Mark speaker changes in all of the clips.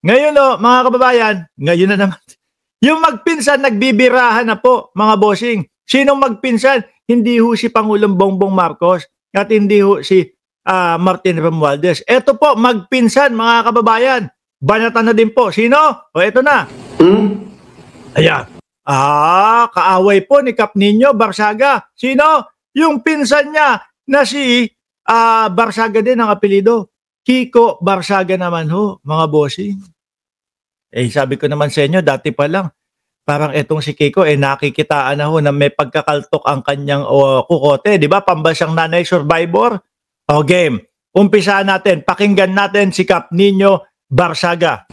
Speaker 1: Ngayon mga kababayan, ngayon na naman. Yung magpinsan, nagbibirahan na po, mga bossing. Sinong magpinsan? Hindi ho si Pangulong Bongbong Marcos at hindi ho si Martin Romualdez. Ito po, magpinsan, mga kababayan. Banatan na din po. Sino? O, ito na. Ayan. Kaaway po ni Kap Nino Barsaga. Sino? Yung pinsan niya na si Barsaga din ang apelido. Kiko Barsaga naman ho, mga bossing. Sabi ko naman sa inyo, dati pa lang, parang etong si Kiko, nakikitaan na ho na may pagkakaltok ang kanyang kukote. Di ba? Pambansang nanay survivor. O, game. Umpisahan natin. Pakinggan natin si Kap Nino Barsaga.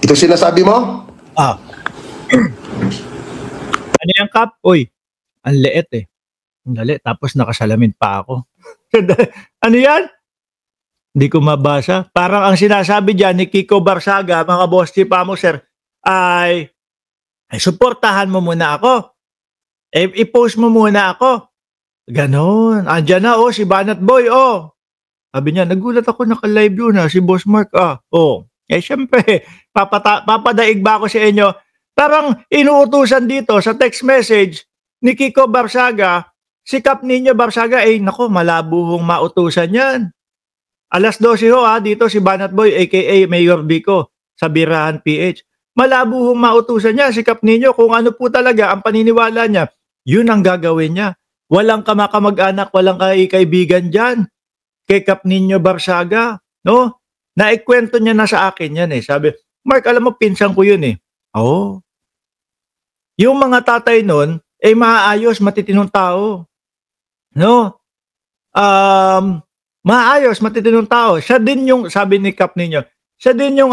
Speaker 2: Ito sinasabi mo?
Speaker 1: Ano yan, Kap? Uy, ang liit Ang liit. Tapos nakasalamin pa ako. Ano yan? Hindi ko mabasa. Parang ang sinasabi dyan ni Kiko Barsaga, mga boss chief sir, ay suportahan mo muna ako. I-post mo muna ako. Ganon. Andyan na, si Banat Boy, Sabi niya, nagulat ako, naka-live yun, si Boss Mark, syempre, papadaig ba ako sa inyo? Parang inuutusan dito sa text message ni Kiko Barsaga, si Kap Nino Barsaga, nako, malabo hong mautusan yan. Alas 12 ho dito si Banat Boy aka Mayor Vico sa Birahan PH. Malabo hong mautusan niya si Kap Nino kung ano po talaga ang paniniwala niya. Yun ang gagawin niya. Walang kamag-anak, walang kaibigan dyan kay Kap Nino Barsaga. No? Naikwento niya na sa akin yan Sabi, Mark, alam mo, pinsan ko yun Yung mga tatay nun, maayos, matitinong tao. No? Maayos, matitinong tao. Siya din yung, sabi ni Kap Nino, siya din yung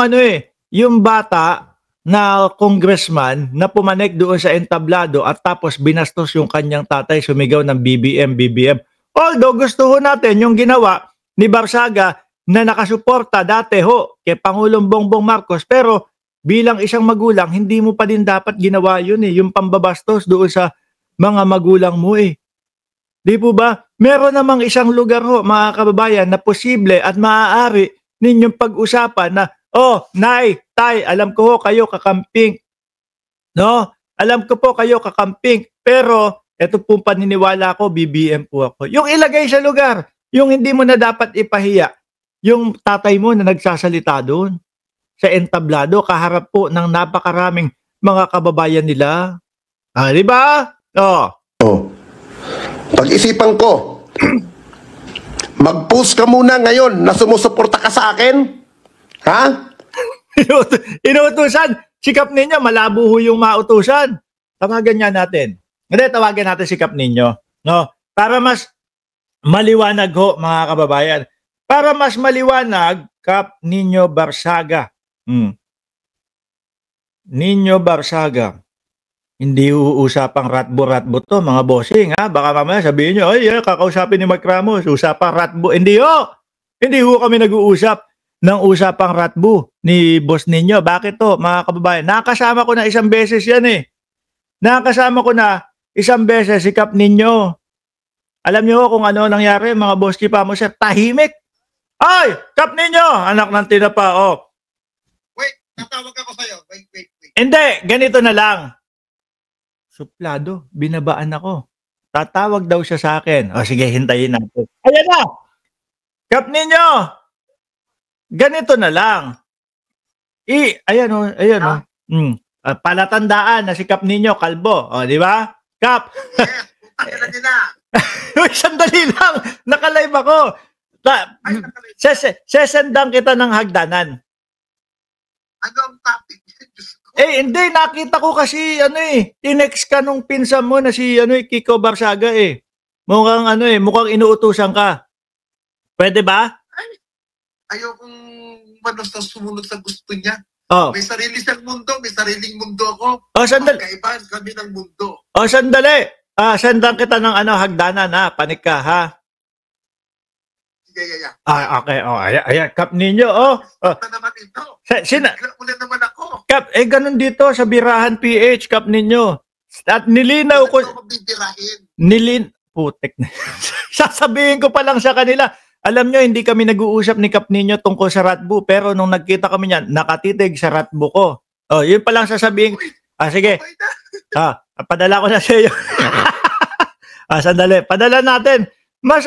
Speaker 1: yung bata na congressman na pumanik doon sa entablado at tapos binastos yung kanyang tatay, sumigaw ng BBM. Although gusto ho natin yung ginawa ni Barsaga na nakasuporta dati kay Pangulong Bongbong Marcos, pero bilang isang magulang, hindi mo pa din dapat ginawa yun yung pambabastos doon sa mga magulang mo Di po ba? Meron namang isang lugar mga kababayan, na posible at maaari ninyong pag-usapan na, Nay, Tay, alam ko kayo kakamping. No? Alam ko po kayo kakamping. Pero, ito po paniniwala ko, BBM po ako. Yung ilagay sa lugar, yung hindi mo na dapat ipahiya, yung tatay mo na nagsasalita doon sa entablado, kaharap po ng napakaraming mga kababayan nila. Di ba?
Speaker 2: Pag-isipan ko, mag-post ka muna ngayon na sumusuporta ka sa akin? Ha?
Speaker 1: Inuutusan. Si Kap Nino, malabo ho yung mautusan. Tawagan niya natin. Hindi, tawagan natin si Kap Nino. No? Para mas maliwanag mga kababayan. Para mas maliwanag, Kap Nino Barsaga. Nino Barsaga. Hindi uusapang ratbo-ratbo to, mga bossing, Baka mamaya sabihin nyo, kakausapin ni Mark Ramos, usapang ratbo. Hindi ho kami nag-uusap ng usapang ratbo ni Boss Nino. Bakit to, mga kababayan? Nakasama ko na isang beses yan Nakasama ko na isang beses si Kap Nino. Alam nyo kung ano nangyari, mga boss chief sir, tahimik. Ay, Kap Nino, anak ng tinapa,
Speaker 3: Wait, tatawag ako sa'yo. Wait.
Speaker 1: Hindi, ganito na lang. Suplado, binabaan ako. Tatawag daw siya sa akin. Sige, hintayin natin. Ayan na! Kap Nino! Ganito na lang. Ayan palatandaan na si Kap Nino, kalbo. Di ba? Kap! Uy, sandali lang! Nakalive ako. Sesendang kita ng hagdanan.
Speaker 3: Ano ang topic?
Speaker 1: Hindi, nakita ko kasi, tinext ka nung pinsan mo na si, Kiko Barsaga, Mukhang, mukhang inuutusan ka. Pwede ba?
Speaker 3: Ayokong basta sumunod sa gusto niya.
Speaker 1: May
Speaker 3: sarili siyang mundo, may sariling mundo ako.
Speaker 1: Sandali.
Speaker 3: Magkaibahan kami ng mundo.
Speaker 1: Sandali. Sendang kita ng hagdanan, panik ka,
Speaker 3: Yeah.
Speaker 1: Okay. Ayan, Kap Nino,
Speaker 3: Ito naman ito. Ulit naman ako.
Speaker 1: Kap, ganun dito sa Birahan PH, Kap Nino. At nilinaw ko.
Speaker 3: Putek na.
Speaker 1: Sasabihin ko pa lang sa kanila. Alam nyo, hindi kami nag-uusap ni Kap Nino tungkol sa Ratbo, pero nung nagkita kami niyan, nakatitig sa Ratbo ko. Oh, yun pa lang sasabihin. Sige.
Speaker 3: Okay na.
Speaker 1: Padala ko na sa iyo. Sandali. Padala natin. Mas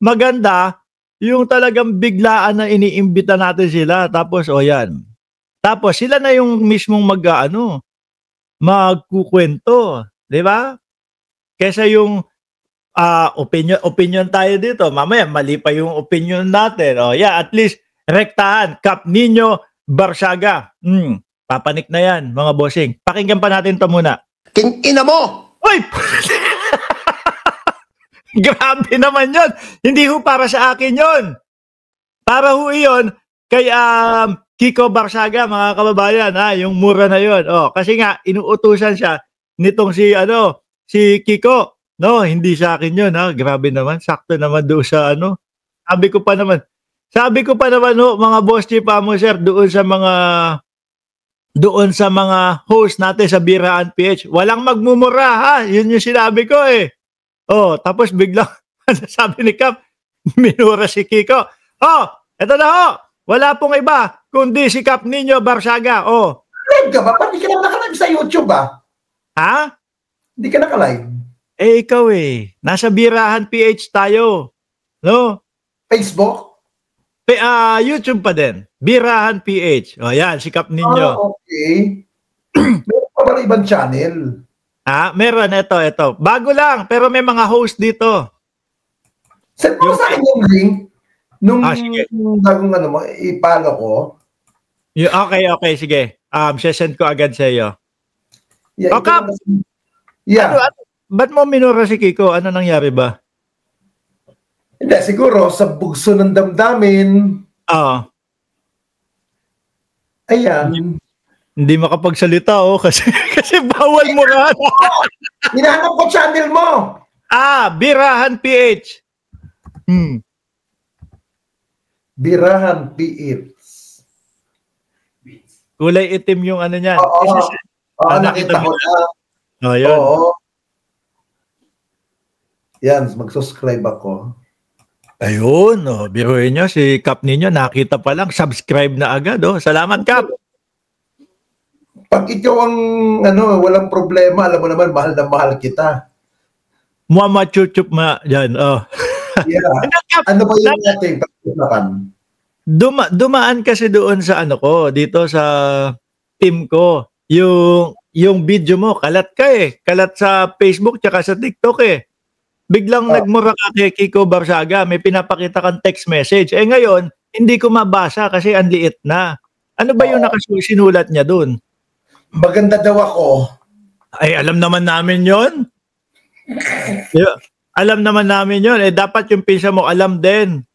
Speaker 1: maganda yung talagang biglaan na iniimbita natin sila. Tapos, yan. Tapos, sila na yung mismong magkukwento. Di ba? Kesa yung opinion tayo dito. Mamaya, mali pa yung opinion natin. At least, rektahan. Kap Nino Barsaga. Papanik na yan, mga bossing. Pakinggan pa natin to muna.
Speaker 2: Ina mo!
Speaker 1: Uy! Grabe naman yun. Hindi ho para sa akin yun. Para ho yun kay Kiko Barsaga, mga kababayan. Yung mura na yun. Kasi nga, inuutusan siya nitong si Kiko. No, hindi sa akin yun. Grabe naman. Sakto naman doon sa Sabi ko pa naman, mga boss chief mo, sir, doon sa mga host natin sa Birahan PH, walang magmumura, Yun yung sinabi ko eh. Tapos biglang sabi ni Kap, minura si Kiko. Eto na ho. Wala pong iba kundi si Kap Nino Barsaga.
Speaker 4: Live ka ba? Hindi ka naman nakalive sa YouTube
Speaker 1: Ha?
Speaker 4: Hindi ka nakalive.
Speaker 1: Ikaw nasa Birahan PH tayo. No?
Speaker 4: Facebook?
Speaker 1: YouTube pa din. Birahan PH. Yan, si Kap Nino.
Speaker 4: Okay. Meron pa ba ibang channel?
Speaker 1: Meron. Ito. Bago lang, pero may mga host dito.
Speaker 4: Send mo sa akin yung link. Nung
Speaker 1: sige.
Speaker 4: bagong ipalo ko.
Speaker 1: Okay, sige. Sesend ko agad sa iyo.
Speaker 4: Yeah,
Speaker 1: Kap!
Speaker 4: Yeah.
Speaker 1: Ba't mo minura si Kiko? Ano nangyari ba?
Speaker 4: Hindi, siguro sa bugso ng damdamin. Ayan.
Speaker 1: Hindi makapagsalita kasi bawal murahan.
Speaker 4: Hinahanap ko channel mo.
Speaker 1: Birahan PH.
Speaker 4: Birahan PH.
Speaker 1: Kulay itim yung niyan.
Speaker 4: Nakita ko na.
Speaker 1: Yun.
Speaker 4: Yan, mag-subscribe ako.
Speaker 1: Ayun, biruin nyo, si Kap Nino, nakita pa lang, subscribe na agad. Salamat, Kap.
Speaker 4: Pag ikaw ang walang problema, alam mo naman, mahal na mahal kita.
Speaker 1: Muama chuchup dyan.
Speaker 4: Yeah. Ano ba yung ating pag-usapan?
Speaker 1: Dumaan kasi doon sa dito sa team ko. Yung video mo, kalat ka Kalat sa Facebook tsaka sa TikTok Biglang nagmura ka kay Kiko Barsaga, may pinapakita kang text message. Ngayon, hindi ko mabasa kasi ang liit na. Ano ba yung nakasinulat niya doon?
Speaker 4: Maganda daw ako.
Speaker 1: Ay, alam naman namin yon. Alam naman namin yon. Dapat yung pinsa mo alam din.